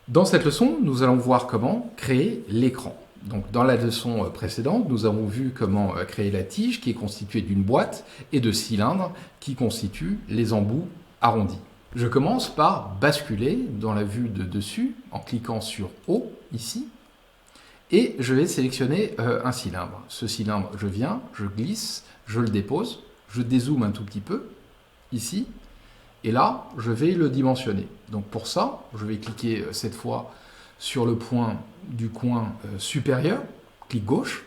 Dans cette leçon, nous allons voir comment créer l'écran. Donc, dans la leçon précédente, nous avons vu comment créer la tige qui est constituée d'une boîte et de cylindres qui constituent les embouts arrondis. Je commence par basculer dans la vue de dessus en cliquant sur O ici et je vais sélectionner un cylindre. Ce cylindre, je viens, je glisse, je le dépose, je dézoome un tout petit peu ici. Et là, je vais le dimensionner. Donc pour ça, je vais cliquer cette fois sur le point du coin supérieur, clic gauche,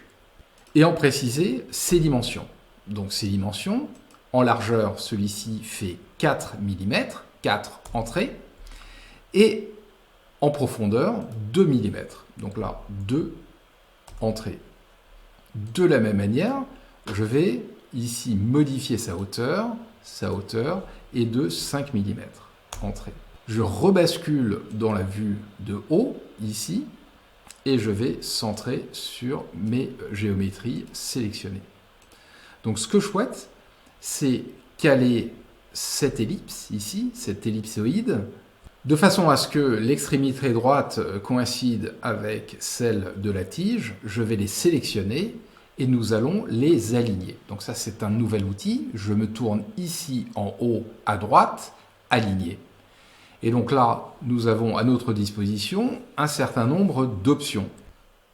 et en préciser ses dimensions. Donc ces dimensions, en largeur, celui-ci fait 4 mm, 4 entrées, et en profondeur, 2 mm. Donc là, 2 entrées. De la même manière, je vais ici modifier sa hauteur est de 5 mm. Entrée. Je rebascule dans la vue de haut, ici, et je vais centrer sur mes géométries sélectionnées. Donc ce que je souhaite, c'est caler cette ellipse, ici, cette ellipsoïde, de façon à ce que l'extrémité droite coïncide avec celle de la tige. Je vais les sélectionner et nous allons les aligner. Donc ça, c'est un nouvel outil. Je me tourne ici en haut à droite, aligner. Et donc là, nous avons à notre disposition un certain nombre d'options.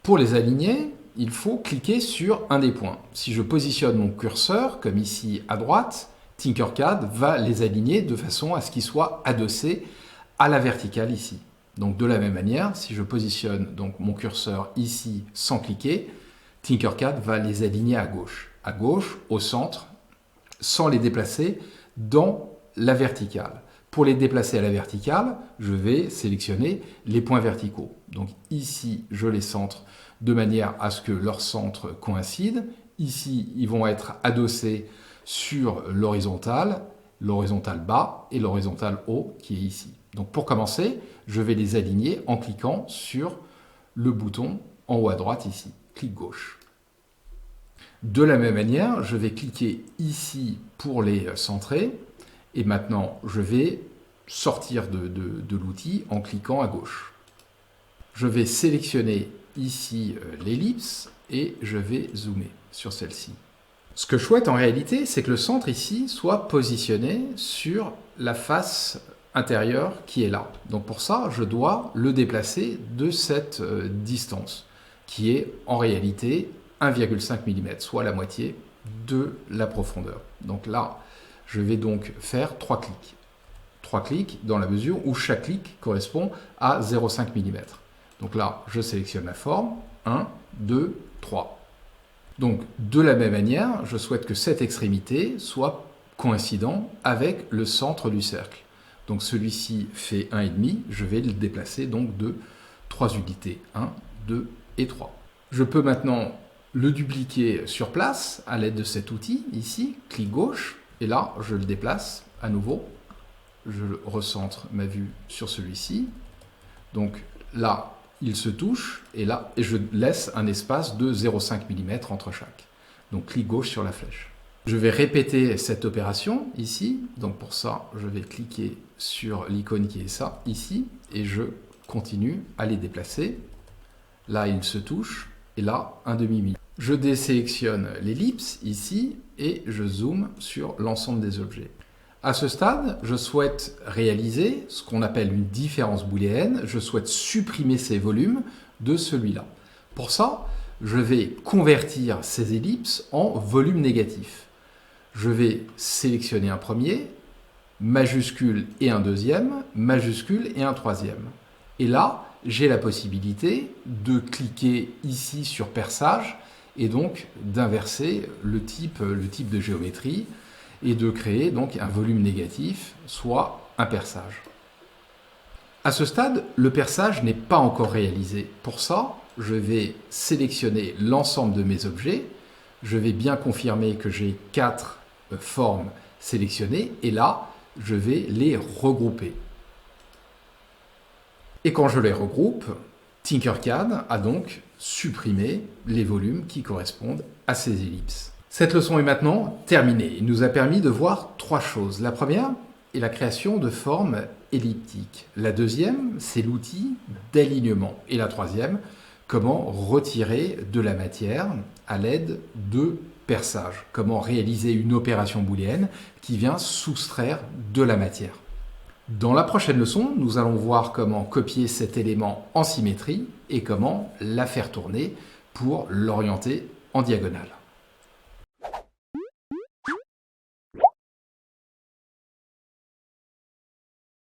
Pour les aligner, il faut cliquer sur un des points. Si je positionne mon curseur, comme ici à droite, Tinkercad va les aligner de façon à ce qu'ils soient adossés à la verticale ici. Donc de la même manière, si je positionne donc mon curseur ici sans cliquer, Tinkercad va les aligner à gauche, au centre, sans les déplacer dans la verticale. Pour les déplacer à la verticale, je vais sélectionner les points verticaux. Donc ici, je les centre de manière à ce que leur centre coïncide. Ici, ils vont être adossés sur l'horizontale bas et l'horizontale haut qui est ici. Donc pour commencer, je vais les aligner en cliquant sur le bouton en haut à droite ici, clic gauche. De la même manière, je vais cliquer ici pour les centrer et maintenant je vais sortir de l'outil en cliquant à gauche. Je vais sélectionner ici l'ellipse et je vais zoomer sur celle-ci. Ce que je souhaite en réalité, c'est que le centre ici soit positionné sur la face intérieure qui est là. Donc pour ça, je dois le déplacer de cette distance qui est en réalité 1,5 mm, soit la moitié de la profondeur. Donc là, je vais donc faire 3 clics. 3 clics dans la mesure où chaque clic correspond à 0,5 mm. Donc là, je sélectionne la forme, 1, 2, 3. Donc de la même manière, je souhaite que cette extrémité soit coïncident avec le centre du cercle. Donc celui-ci fait 1,5, je vais le déplacer donc de 3 unités, 1, 2 et 3. Je peux maintenant le dupliquer sur place à l'aide de cet outil, ici, clic gauche, et là, je le déplace à nouveau. Je recentre ma vue sur celui-ci. Donc là, il se touche, et là, et je laisse un espace de 0,5 mm entre chaque. Donc clic gauche sur la flèche. Je vais répéter cette opération ici. Donc pour ça, je vais cliquer sur l'icône qui est ça, ici, et je continue à les déplacer. Là, il se touche, et là, un demi-mm. Je désélectionne l'ellipse ici et je zoome sur l'ensemble des objets. À ce stade, je souhaite réaliser ce qu'on appelle une différence booléenne. Je souhaite supprimer ces volumes de celui-là. Pour ça, je vais convertir ces ellipses en volumes négatifs. Je vais sélectionner un premier, majuscule et un deuxième, majuscule et un troisième. Et là, j'ai la possibilité de cliquer ici sur perçage et donc d'inverser le type de géométrie et de créer donc un volume négatif, soit un perçage. À ce stade, le perçage n'est pas encore réalisé. Pour ça, je vais sélectionner l'ensemble de mes objets. Je vais bien confirmer que j'ai 4 formes sélectionnées et là, je vais les regrouper. Et quand je les regroupe, Tinkercad a donc supprimé les volumes qui correspondent à ces ellipses. Cette leçon est maintenant terminée. Il nous a permis de voir 3 choses. La première, est la création de formes elliptiques. La deuxième, c'est l'outil d'alignement. Et la troisième, comment retirer de la matière à l'aide de perçage. Comment réaliser une opération booléenne qui vient soustraire de la matière. Dans la prochaine leçon, nous allons voir comment copier cet élément en symétrie et comment la faire tourner pour l'orienter en diagonale.